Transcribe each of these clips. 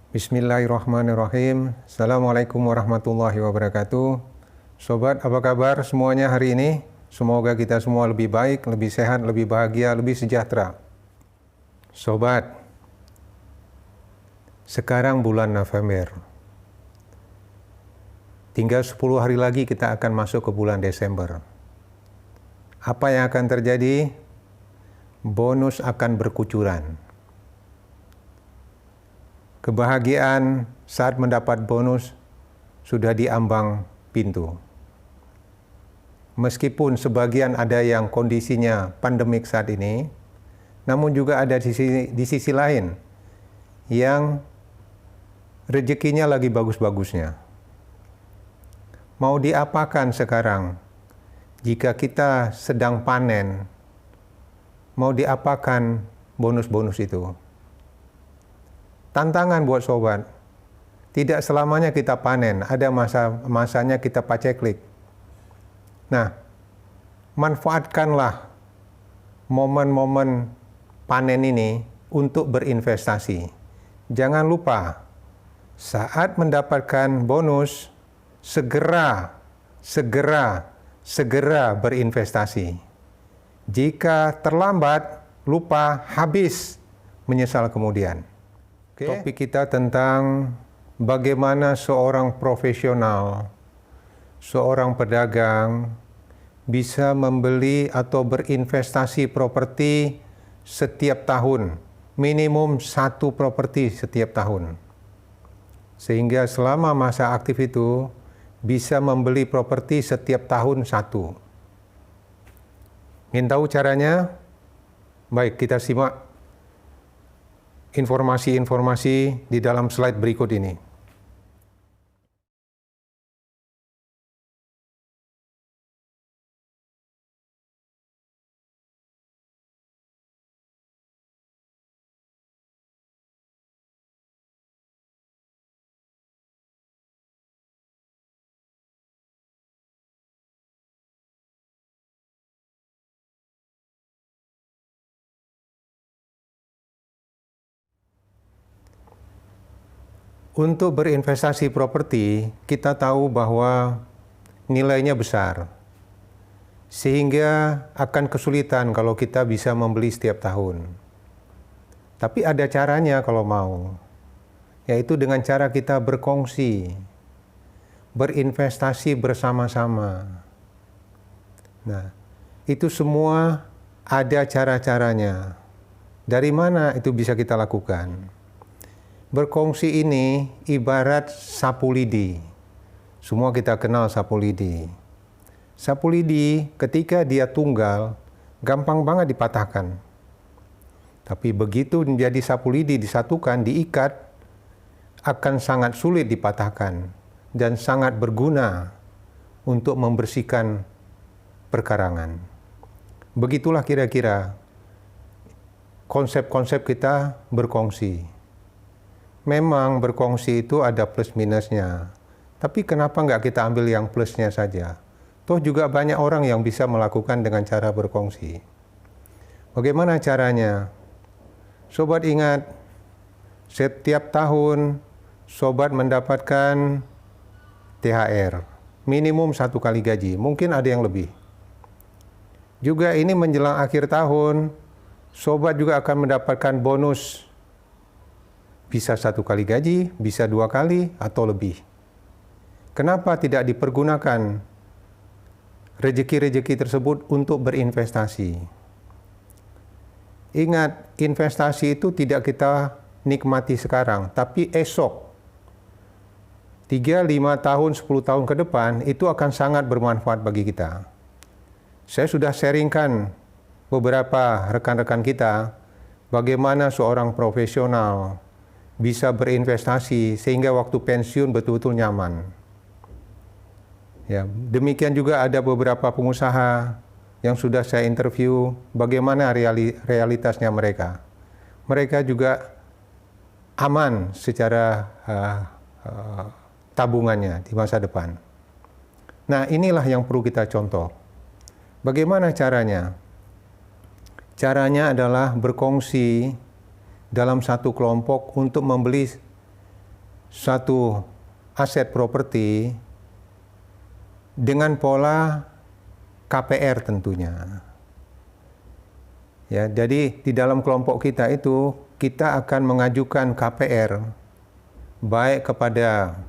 Bismillahirrahmanirrahim. Assalamualaikum warahmatullahi wabarakatuh. Sobat, apa kabar semuanya hari ini? Semoga kita semua lebih baik, lebih sehat, lebih bahagia, lebih sejahtera. Sobat, sekarang bulan November. Tinggal 10 hari lagi kita akan masuk ke bulan Desember. Apa yang akan terjadi? Bonus akan berkucuran. Kebahagiaan saat mendapat bonus sudah di ambang pintu. Meskipun sebagian ada yang kondisinya pandemik saat ini, namun juga ada di sisi lain yang rezekinya lagi bagus-bagusnya. Mau diapakan sekarang jika kita sedang panen? Mau diapakan bonus-bonus itu? Tantangan buat sobat, tidak selamanya kita panen, ada masanya kita paceklik. Nah, manfaatkanlah momen-momen panen ini untuk berinvestasi. Jangan lupa, saat mendapatkan bonus, segera berinvestasi. Jika terlambat, lupa, habis, menyesal kemudian. Topik kita tentang bagaimana seorang profesional, seorang pedagang bisa membeli atau berinvestasi properti setiap tahun, minimum 1 properti setiap tahun. Sehingga selama masa aktif itu bisa membeli properti setiap tahun 1. Ingin tahu caranya? Baik, kita simak informasi-informasi di dalam slide berikut ini. Untuk berinvestasi properti, kita tahu bahwa nilainya besar, sehingga akan kesulitan kalau kita bisa membeli setiap tahun. Tapi ada caranya kalau mau, yaitu dengan cara kita berkongsi, berinvestasi bersama-sama. Nah, itu semua ada cara-caranya. Dari mana itu bisa kita lakukan? Berkongsi ini ibarat sapu lidi. Semua kita kenal sapu lidi. Sapu lidi ketika dia tunggal, gampang banget dipatahkan. Tapi begitu menjadi sapu lidi disatukan, diikat, akan sangat sulit dipatahkan dan sangat berguna untuk membersihkan perkarangan. Begitulah kira-kira konsep-konsep kita berkongsi. Memang berkongsi itu ada plus minusnya. Tapi kenapa nggak kita ambil yang plusnya saja? Toh juga banyak orang yang bisa melakukan dengan cara berkongsi. Bagaimana caranya? Sobat ingat, setiap tahun sobat mendapatkan THR. Minimum 1 kali gaji. Mungkin ada yang lebih. Juga ini menjelang akhir tahun, sobat juga akan mendapatkan bonus. Bisa 1 kali gaji, bisa 2 kali, atau lebih. Kenapa tidak dipergunakan rezeki-rezeki tersebut untuk berinvestasi? Ingat, investasi itu tidak kita nikmati sekarang, tapi esok. 3, 5 tahun, 10 tahun ke depan, itu akan sangat bermanfaat bagi kita. Saya sudah sharingkan beberapa rekan-rekan kita, bagaimana seorang profesional bisa berinvestasi sehingga waktu pensiun betul-betul nyaman. Ya, demikian juga ada beberapa pengusaha yang sudah saya interview bagaimana realitasnya mereka. Mereka juga aman secara tabungannya di masa depan. Nah, inilah yang perlu kita contoh. Bagaimana caranya? Caranya adalah berkongsi dalam satu kelompok untuk membeli suatu aset properti dengan pola KPR tentunya. Ya, jadi di dalam kelompok kita itu kita akan mengajukan KPR baik kepada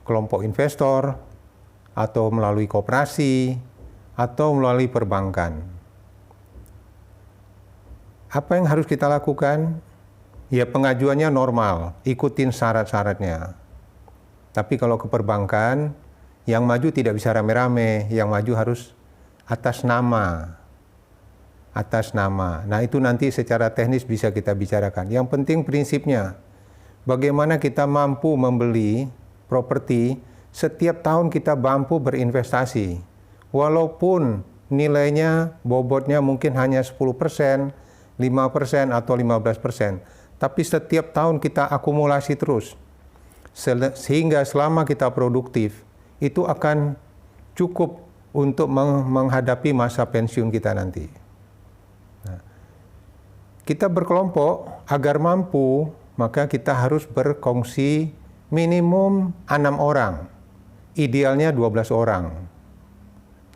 kelompok investor atau melalui koperasi atau melalui perbankan. Apa yang harus kita lakukan? Ya, pengajuannya normal, ikutin syarat-syaratnya. Tapi kalau ke perbankan, yang maju tidak bisa rame-rame, yang maju harus atas nama. Atas nama. Nah, itu nanti secara teknis bisa kita bicarakan. Yang penting prinsipnya, bagaimana kita mampu membeli properti, setiap tahun kita mampu berinvestasi. Walaupun nilainya, bobotnya mungkin hanya 10%, 5% atau 15%. Tapi setiap tahun kita akumulasi terus. Sehingga selama kita produktif, itu akan cukup untuk menghadapi masa pensiun kita nanti. Kita berkelompok agar mampu, maka kita harus berkongsi minimum 6 orang. Idealnya 12 orang.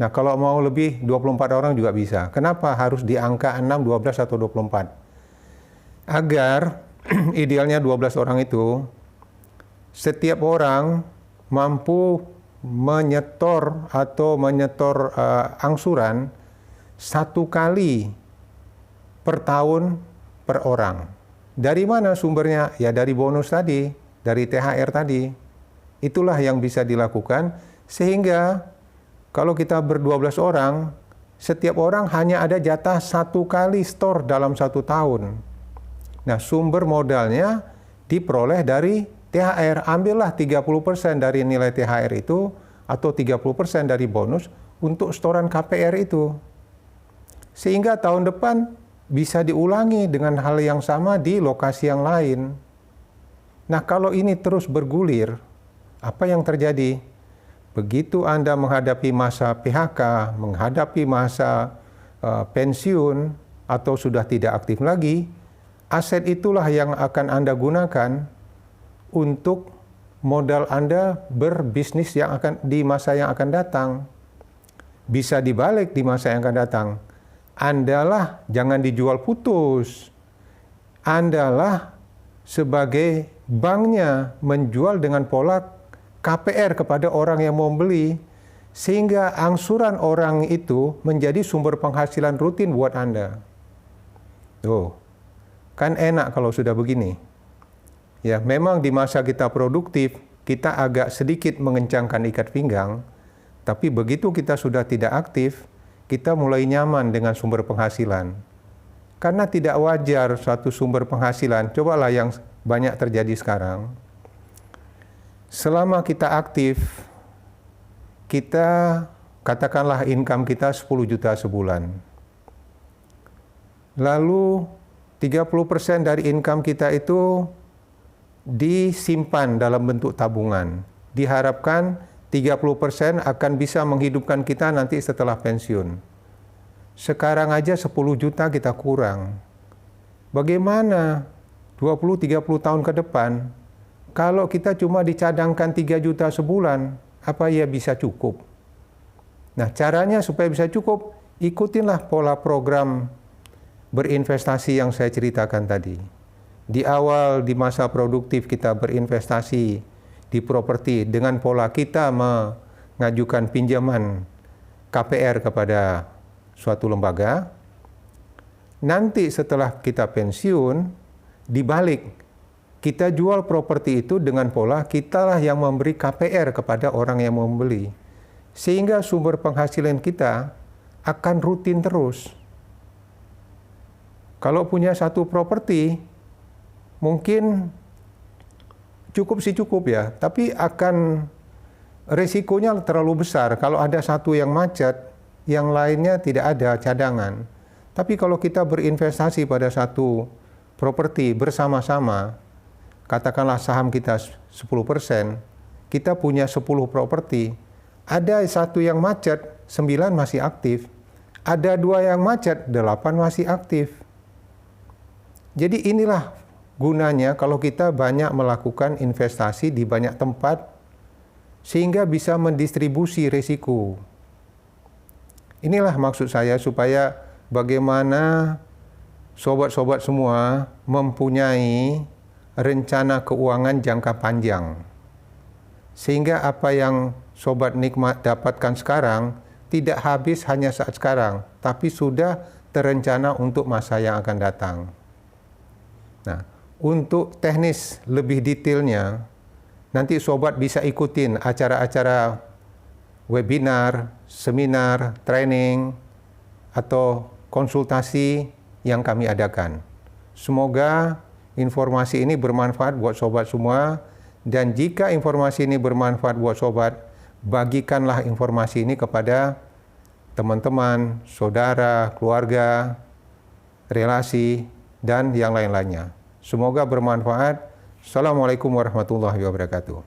Nah, kalau mau lebih 24 orang juga bisa. Kenapa harus di angka 6, 12 atau 24? Agar idealnya 12 orang itu setiap orang mampu menyetor angsuran 1 kali per tahun per orang. Dari mana sumbernya? Ya dari bonus tadi, dari THR tadi. Itulah yang bisa dilakukan sehingga kalau kita ber-12 orang, setiap orang hanya ada jatah 1 kali store dalam 1 tahun. Nah, sumber modalnya diperoleh dari THR. Ambillah 30% dari nilai THR itu atau 30% dari bonus untuk setoran KPR itu. Sehingga tahun depan bisa diulangi dengan hal yang sama di lokasi yang lain. Nah, kalau ini terus bergulir, apa yang terjadi? Begitu Anda menghadapi masa PHK, menghadapi masa pensiun, atau sudah tidak aktif lagi, aset itulah yang akan Anda gunakan untuk modal Anda berbisnis yang akan di masa yang akan datang. Bisa dibalik di masa yang akan datang. Andalah jangan dijual putus. Andalah sebagai banknya menjual dengan pola KPR kepada orang yang mau beli, sehingga angsuran orang itu menjadi sumber penghasilan rutin buat Anda. Tuh, kan enak kalau sudah begini. Ya, memang di masa kita produktif, kita agak sedikit mengencangkan ikat pinggang, tapi begitu kita sudah tidak aktif, kita mulai nyaman dengan sumber penghasilan. Karena tidak wajar suatu sumber penghasilan, cobalah yang banyak terjadi sekarang. Selama kita aktif, kita katakanlah income kita 10 juta sebulan. Lalu 30% dari income kita itu disimpan dalam bentuk tabungan. Diharapkan 30% akan bisa menghidupkan kita nanti setelah pensiun. Sekarang aja 10 juta kita kurang. Bagaimana 20-30 tahun ke depan, kalau kita cuma dicadangkan 3 juta sebulan, apa ya bisa cukup? Nah, caranya supaya bisa cukup, ikutinlah pola program berinvestasi yang saya ceritakan tadi. Di awal, di masa produktif kita berinvestasi di properti dengan pola kita mengajukan pinjaman KPR kepada suatu lembaga. Nanti setelah kita pensiun, dibalik, kita jual properti itu dengan pola kitalah yang memberi KPR kepada orang yang membeli. Sehingga sumber penghasilan kita akan rutin terus. Kalau punya satu properti, mungkin cukup sih cukup ya, tapi akan resikonya terlalu besar kalau ada satu yang macet, yang lainnya tidak ada cadangan. Tapi kalau kita berinvestasi pada satu properti bersama-sama, katakanlah saham kita 10%, kita punya 10 properti, ada satu yang macet, 9 masih aktif, ada 2 yang macet, 8 masih aktif. Jadi inilah gunanya kalau kita banyak melakukan investasi di banyak tempat sehingga bisa mendistribusi risiko. Inilah maksud saya supaya bagaimana sobat-sobat semua mempunyai rencana keuangan jangka panjang. Sehingga apa yang sobat nikmat dapatkan sekarang tidak habis hanya saat sekarang, tapi sudah terencana untuk masa yang akan datang. Nah, untuk teknis lebih detailnya, nanti sobat bisa ikutin acara-acara webinar, seminar, training, atau konsultasi yang kami adakan. Semoga informasi ini bermanfaat buat sobat semua, dan jika informasi ini bermanfaat buat sobat, bagikanlah informasi ini kepada teman-teman, saudara, keluarga, relasi, dan yang lain-lainnya. Semoga bermanfaat. Assalamualaikum warahmatullahi wabarakatuh.